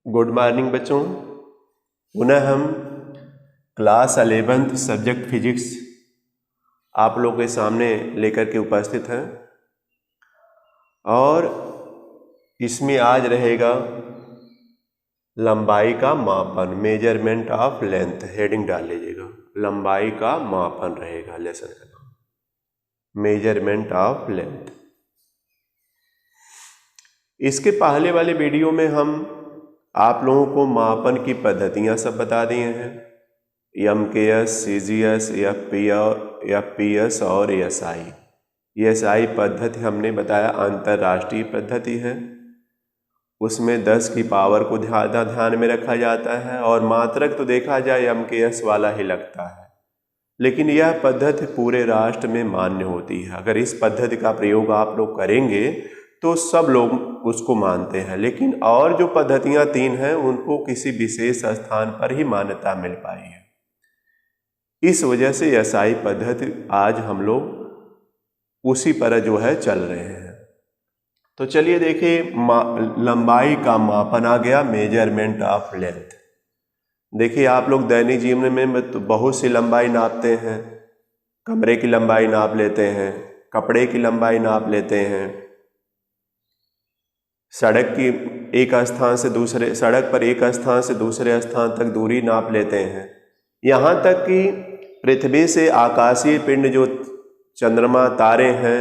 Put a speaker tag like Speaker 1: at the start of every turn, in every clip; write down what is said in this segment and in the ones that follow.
Speaker 1: Good morning बच्चों। पुनः हम क्लास 11th सब्जेक्ट फिजिक्स आप लोगों के सामने लेकर के उपस्थित हैं और इसमें आज रहेगा लंबाई का मापन, मेजरमेंट ऑफ लेंथ। हेडिंग डाल लीजिएगा, लंबाई का मापन रहेगा लेसन का नाम, मेजरमेंट ऑफ लेंथ। इसके पहले वाले वीडियो में हम आप लोगों को मापन की पद्धतियां सब बता दिए हैं, MKS, CGS, FPS और SI। SI पद्धति हमने बताया अंतर्राष्ट्रीय पद्धति है, उसमें 10 की पावर को ध्यान में रखा जाता है और मात्रक तो देखा जाए MKS वाला ही लगता है, लेकिन यह पद्धति पूरे राष्ट्र में मान्य होती है। अगर इस पद्धति का प्रयोग आप लोग करेंगे तो सब लोग उसको मानते हैं, लेकिन और जो पद्धतियां 3 हैं उनको किसी विशेष स्थान पर ही मान्यता मिल पाई है। इस वजह से SI पद्धति आज हम लोग उसी पर जो है चल रहे हैं। तो चलिए देखिए, लंबाई का मापन आ गया, मेजरमेंट ऑफ लेंथ। देखिए आप लोग दैनिक जीवन में तो बहुत सी लंबाई नापते हैं, कमरे की लंबाई नाप लेते हैं, कपड़े की लंबाई नाप लेते हैं, सड़क पर एक स्थान से दूसरे स्थान तक दूरी नाप लेते हैं। यहाँ तक कि पृथ्वी से आकाशीय पिंड जो चंद्रमा तारे हैं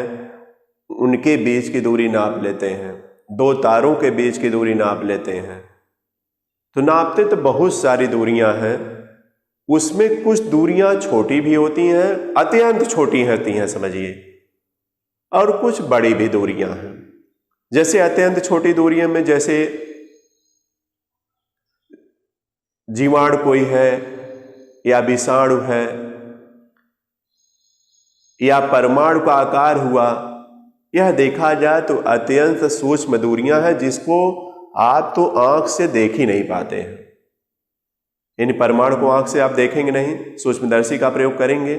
Speaker 1: उनके बीच की दूरी नाप लेते हैं, 2 तारों के बीच की दूरी नाप लेते हैं। तो नापते तो बहुत सारी दूरियां हैं, उसमें कुछ दूरियां छोटी भी होती हैं, अत्यंत छोटी होती हैं समझिए, और कुछ बड़ी भी दूरियां हैं। जैसे अत्यंत छोटी दूरियों में जैसे जीवाणु कोई है या विषाणु है या परमाणु का आकार हुआ, यह देखा जाए तो अत्यंत सूक्ष्म दूरियां हैं जिसको आप तो आंख से देख ही नहीं पाते हैं। इन परमाणु को आंख से आप देखेंगे नहीं, सूक्ष्मदर्शी का प्रयोग करेंगे।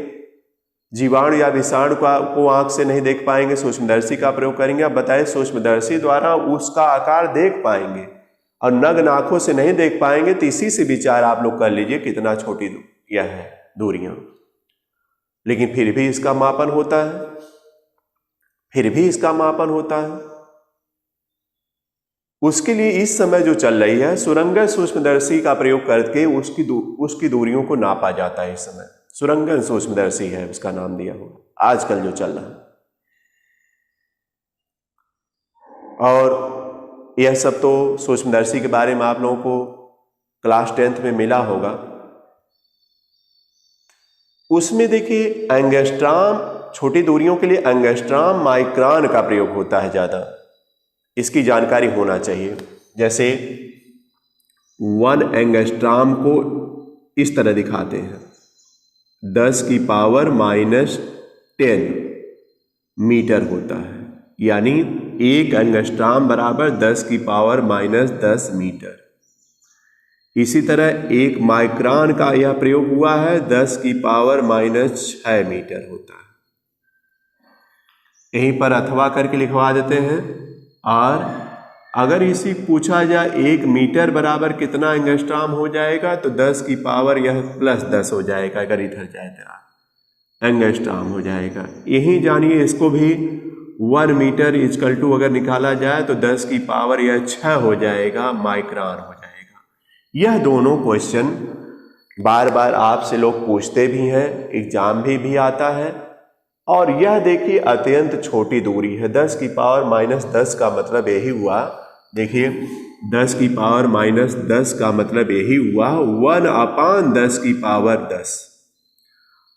Speaker 1: जीवाणु या विषाणु को आंख से नहीं देख पाएंगे, सूक्ष्मदर्शी का प्रयोग करेंगे। अब बताएं, सूक्ष्मदर्शी द्वारा उसका आकार देख पाएंगे और नग्न आंखों से नहीं देख पाएंगे, तो इसी से विचार आप लोग कर लीजिए कितना छोटी यह है दूरियां। लेकिन फिर भी इसका मापन होता है, उसके लिए इस समय जो चल रही है सुरंगन सूक्ष्मदर्शी का प्रयोग करके उसकी दूरियों को नापा जाता है। इस समय सुरंगन सूक्ष्मदर्शी है उसका नाम दिया हुआ, आजकल जो चल रहा है। और यह सब तो सूक्ष्मदर्शी के बारे में आप लोगों को क्लास 10th में मिला होगा। उसमें देखिए एंगस्ट्रॉम, छोटी दूरियों के लिए एंगस्ट्रॉम माइक्रोन का प्रयोग होता है ज़्यादा, इसकी जानकारी होना चाहिए। जैसे 1 एंगस्ट्रॉम को इस तरह दिखाते हैं, 10 की पावर -10 मीटर होता है, यानी 1 एंगस्ट्रॉम बराबर 10 की पावर -10 मीटर। इसी तरह 1 माइक्रोन का यह प्रयोग हुआ है, 10 की पावर -6 मीटर होता है। यहीं पर अथवा करके लिखवा देते हैं। और अगर इसी पूछा जाए 1 मीटर बराबर कितना एंगस्ट्रॉम हो जाएगा, तो 10 की पावर यह +10 हो जाएगा। अगर इधर जाए तो एंगस्ट्रॉम हो जाएगा। यही जानिए, इसको भी 1 मीटर = अगर निकाला जाए तो 10 की पावर यह 6 हो जाएगा, माइक्रोन हो जाएगा। यह दोनों क्वेश्चन बार बार आपसे लोग पूछते भी हैं, एग्जाम भी आता है। और यह देखिए अत्यंत छोटी दूरी है, 10 की पावर -10 का मतलब यही हुआ, देखिए 10 की पावर -10 का मतलब यही हुआ 1/10 की पावर 10।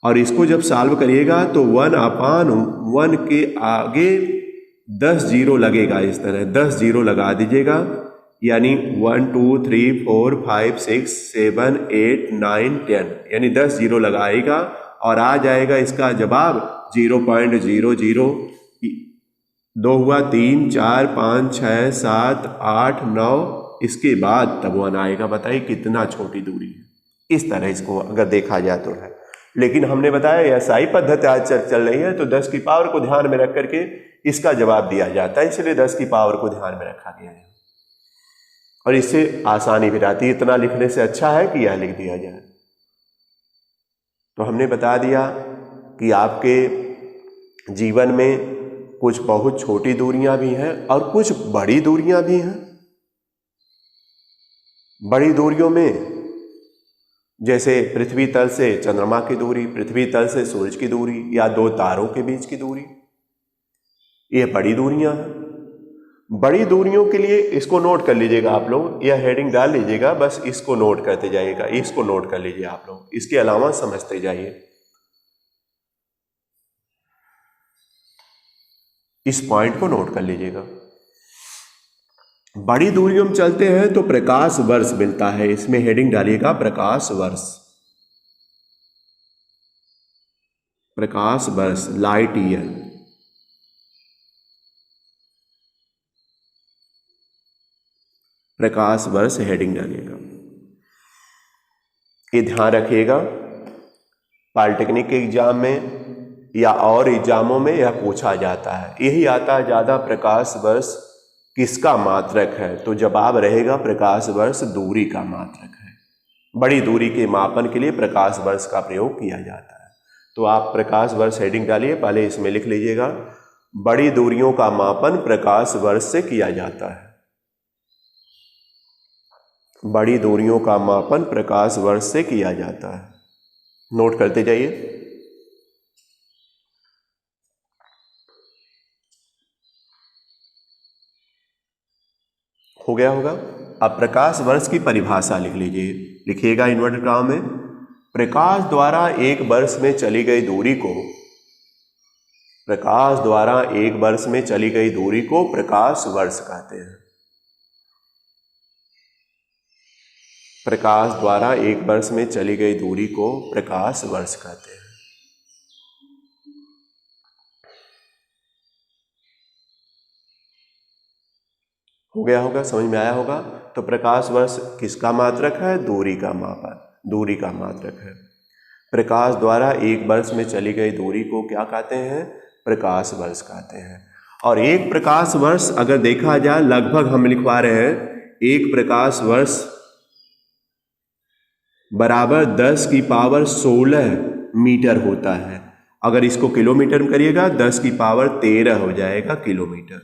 Speaker 1: और इसको जब सॉल्व करिएगा तो 1/1 के आगे 10 जीरो लगेगा, इस तरह 10 जीरो लगा दीजिएगा, यानी 1 2 3 4 5 6 7 8 9 10, यानी 10 जीरो लगाएगा और आ जाएगा इसका जवाब 0.00। 2 हुआ, 3 4 5 6 7 8 9, इसके बाद तब 1 आएगा। बताइए कितना छोटी दूरी है। इस तरह इसको अगर देखा जाए तो है, लेकिन हमने बताया SI पद्धति आज चल रही है, तो 10 की पावर को ध्यान में रख करके इसका जवाब दिया जाता है, इसलिए 10 की पावर को ध्यान में रखा गया है। और इससे आसानी भी रहती है। इतना लिखने से अच्छा है कि यह लिख दिया जाए। तो हमने बता दिया कि आपके जीवन में कुछ बहुत छोटी दूरियां भी हैं और कुछ बड़ी दूरियां भी हैं। बड़ी दूरियों में जैसे पृथ्वी तल से चंद्रमा की दूरी, पृथ्वी तल से सूरज की दूरी या दो तारों के बीच की दूरी, ये बड़ी दूरियां हैं। बड़ी दूरियों के लिए इसको नोट कर लीजिएगा आप लोग, यह हेडिंग डाल लीजिएगा, बस इसको नोट करते जाइएगा, इसको नोट कर लीजिए आप लोग, इसके अलावा समझते जाइए। इस पॉइंट को नोट कर लीजिएगा। बड़ी दूरियों में चलते हैं तो प्रकाश वर्ष मिलता है, इसमें हेडिंग डालिएगा प्रकाश वर्ष। प्रकाश वर्ष, लाइट ईयर। प्रकाश वर्ष हेडिंग डालिएगा। ये ध्यान रखिएगा, पॉलिटेक्निक के एग्जाम में या और एग्जामों में यह पूछा जाता है, यही आता है ज्यादा, प्रकाश वर्ष किसका मात्रक है? तो जवाब रहेगा प्रकाश वर्ष दूरी का मात्रक है। बड़ी दूरी के मापन के लिए प्रकाश वर्ष का प्रयोग किया जाता है। तो आप प्रकाश वर्ष हेडिंग डालिए, पहले इसमें लिख लीजिएगा, बड़ी दूरियों का मापन प्रकाश वर्ष से किया जाता है। बड़ी दूरियों का मापन प्रकाश वर्ष से किया जाता है। नोट करते जाइए। हो गया होगा। अब प्रकाश वर्ष की परिभाषा लिख लीजिए, लिखिएगा इन्वर्टेड कॉमा में, प्रकाश द्वारा एक वर्ष में चली गई दूरी को, प्रकाश द्वारा एक वर्ष में चली गई दूरी को प्रकाश वर्ष कहते हैं। प्रकाश द्वारा एक वर्ष में चली गई दूरी को प्रकाश वर्ष कहते हैं। हो गया होगा, समझ में आया होगा। तो प्रकाश वर्ष किसका मात्रक है? दूरी का मापन, दूरी का मात्रक है। प्रकाश द्वारा एक वर्ष में चली गई दूरी को क्या कहते हैं? प्रकाश वर्ष कहते हैं। और एक प्रकाश वर्ष अगर देखा जाए, लगभग हम लिखवा रहे हैं, एक प्रकाश वर्ष बराबर 10 की पावर 16 मीटर होता है। अगर इसको किलोमीटर में करिएगा 10 की पावर 13 हो जाएगा किलोमीटर।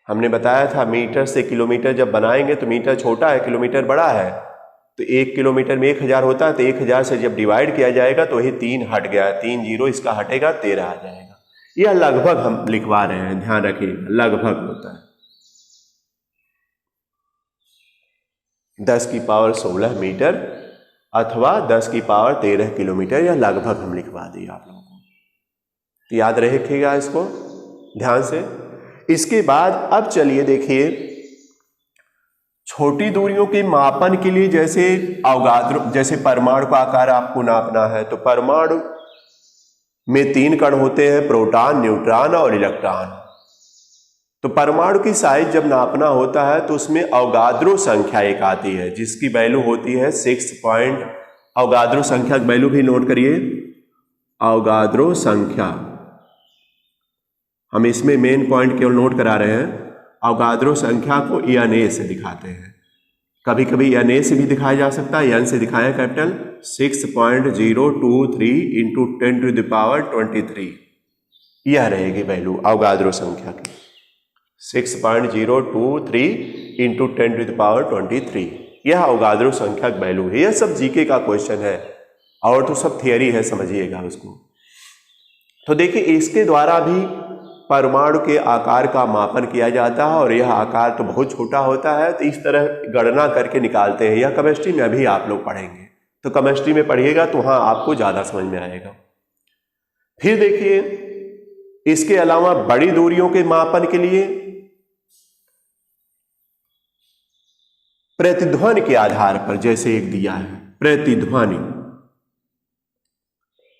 Speaker 1: हमने बताया था मीटर से किलोमीटर जब बनाएंगे तो मीटर छोटा है, किलोमीटर बड़ा है, तो 1 किलोमीटर में 1000 होता है, तो 1000 से जब डिवाइड किया जाएगा तो वही 3 हट गया, 3 जीरो इसका हटेगा, 13 आ जाएगा। यह लगभग हम लिखवा रहे हैं, ध्यान रखिएगा, लगभग होता है। 10 की पावर 16 मीटर अथवा 10 की पावर 13 किलोमीटर, यह लगभग हम लिखवा दिए आप लोगों को। तो याद रखिएगा इसको ध्यान से। इसके बाद अब चलिए देखिए, छोटी दूरियों के मापन के लिए जैसे अवगाद्रो, जैसे परमाणु का आकार आपको नापना है, तो परमाणु में 3 कण होते हैं, प्रोटॉन, न्यूट्रॉन और इलेक्ट्रॉन। तो परमाणु की साइज जब नापना होता है तो उसमें अवगाद्रो संख्या एक आती है, जिसकी वैल्यू होती है 6 अवगाद्रो संख्या की वैल्यू भी नोट करिए, अवगाद्रो संख्या। हम इसमें मेन पॉइंट केवल नोट करा रहे हैं। अवगाद्रो संख्या को एन से दिखाते हैं, कभी कभी एन से भी दिखाया जा सकता है, एन से दिखाया कैपिटल 6.023 इंटू 10⁻23, यह रहेगी वैल्यू अवगाद्रो संख्या की, 6.023 इंटू 10⁻23, यह अवगाद्रो संख्या की वैल्यू है। यह सब जीके का क्वेश्चन है और तो सब थियरी है, समझिएगा उसको। तो देखिए, इसके द्वारा भी परमाणु के आकार का मापन किया जाता है, और यह आकार तो बहुत छोटा होता है, तो इस तरह गणना करके निकालते हैं। यह केमिस्ट्री में अभी आप लोग पढ़ेंगे, तो केमिस्ट्री में पढ़िएगा तो हाँ आपको ज्यादा समझ में आएगा। फिर देखिए, इसके अलावा बड़ी दूरियों के मापन के लिए प्रतिध्वनि के आधार पर, जैसे एक दिया है, प्रतिध्वनि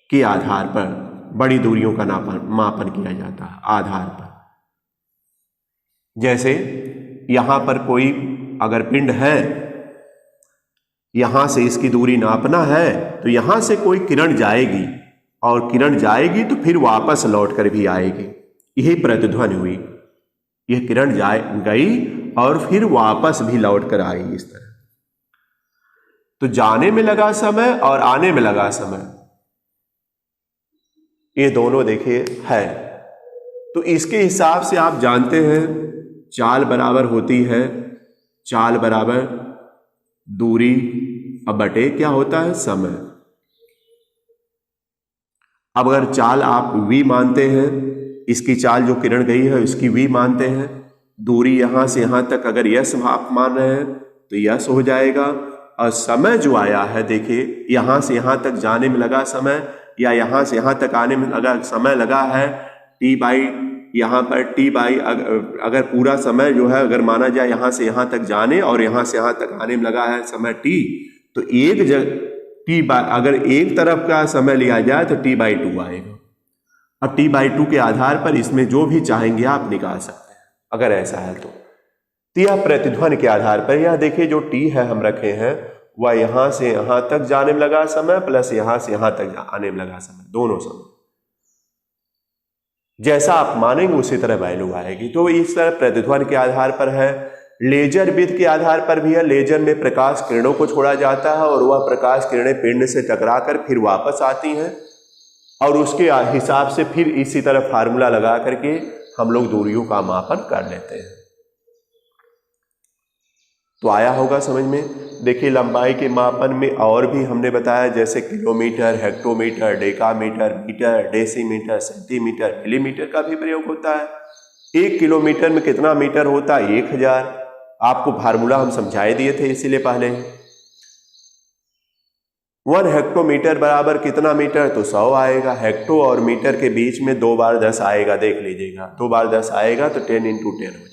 Speaker 1: के आधार पर बड़ी दूरियों का मापन किया जाता है आधार पर। जैसे यहां पर कोई अगर पिंड है, यहां से इसकी दूरी नापना है, तो यहां से कोई किरण जाएगी, और किरण जाएगी तो फिर वापस लौट कर भी आएगी, यही प्रतिध्वनि हुई। यह किरण गई और फिर वापस भी लौट कर आई इस तरह। तो जाने में लगा समय और आने में लगा समय, ये दोनों देखिए है। तो इसके हिसाब से आप जानते हैं चाल बराबर होती है, चाल बराबर दूरी अब बटे क्या होता है, समय। अब अगर चाल आप v मानते हैं, इसकी चाल जो किरण गई है इसकी v मानते हैं, दूरी यहां से यहां तक अगर यस आप मान रहे हैं तो यस हो जाएगा। और समय जो आया है देखिए, यहां से यहां तक जाने में लगा समय या यहां से यहां तक आने में लगा समय लगा है t बाई, यहाँ पर t बाई अगर पूरा समय जो है अगर माना जाए यहां से यहां तक जाने और यहां से यहां तक आने में लगा है समय t, तो एक t बाई अगर एक तरफ का समय लिया जाए तो t बाई 2 आएगा। अब t बाई 2 के आधार पर इसमें जो भी चाहेंगे आप निकाल सकते हैं अगर ऐसा है तो। यह प्रतिध्वनि के आधार पर, यह देखिए जो t है हम रखे हैं वह यहां से यहां तक जाने में लगा समय प्लस यहां से यहां तक आने में लगा समय, दोनों समय जैसा आप मानेंगे उसी तरह वैल्यू आएगी। तो इस तरह प्रतिध्वनि के आधार पर है। लेजर विद्युत के आधार पर भी है। लेजर में प्रकाश किरणों को छोड़ा जाता है और वह प्रकाश किरणें पिंड से टकराकर फिर वापस आती हैं और उसके हिसाब से फिर इसी तरह फार्मूला लगा करके हम लोग दूरियों का मापन कर लेते हैं। तो आया होगा समझ में। देखिए लंबाई के मापन में और भी हमने बताया, जैसे kilometre, hectometre, decametre, metre, decimetre, centimetre, millimetre का भी प्रयोग होता है। 1 किलोमीटर में कितना मीटर होता है, 1000। आपको फार्मूला हम समझाए दिए थे इसीलिए पहले। 1 हेक्टोमीटर बराबर कितना मीटर, तो 100 आएगा। हेक्टो और मीटर के बीच में 2 बार 10 आएगा, देख लीजिएगा 2 बार 10 आएगा तो 10 × 10 हो जाएगा।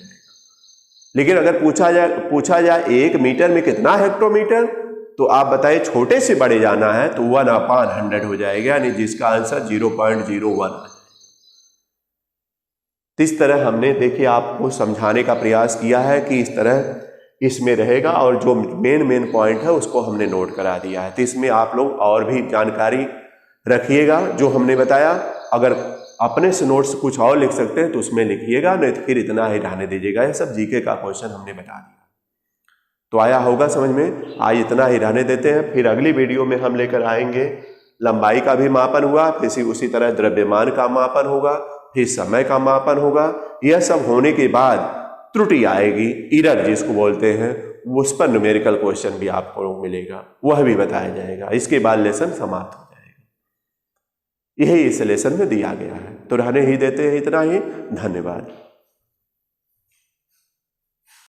Speaker 1: लेकिन अगर पूछा जाए 1 मीटर में कितना हेक्टोमीटर, तो आप बताइए छोटे से बड़े जाना है तो 1/100 हो जाएगा, यानी जिसका आंसर 0.01 आ जाएगा। इस तरह हमने देखिए आपको समझाने का प्रयास किया है कि इस तरह इसमें रहेगा और जो मेन पॉइंट है उसको हमने नोट करा दिया है। तो इसमें आप लोग और भी जानकारी रखिएगा जो हमने बताया। अगर अपने से नोट्स कुछ और लिख सकते हैं तो उसमें लिखिएगा, नहीं तो फिर इतना ही रहने दीजिएगा। ये सब जीके का क्वेश्चन हमने बता दिया। तो आया होगा समझ में। आज इतना ही रहने देते हैं, फिर अगली वीडियो में हम लेकर आएंगे लंबाई का भी मापन हुआ, फिर उसी तरह द्रव्यमान का मापन होगा, फिर समय का मापन होगा। यह सब होने के बाद त्रुटि आएगी, एरर जिसको बोलते हैं, उस पर न्यूमेरिकल क्वेश्चन भी आपको मिलेगा, वह भी बताया जाएगा। इसके बाद लेसन समाप्त हो जाएगा। यही इस लेसन में दिया गया है। तो रहने ही देते हैं इतना ही। धन्यवाद।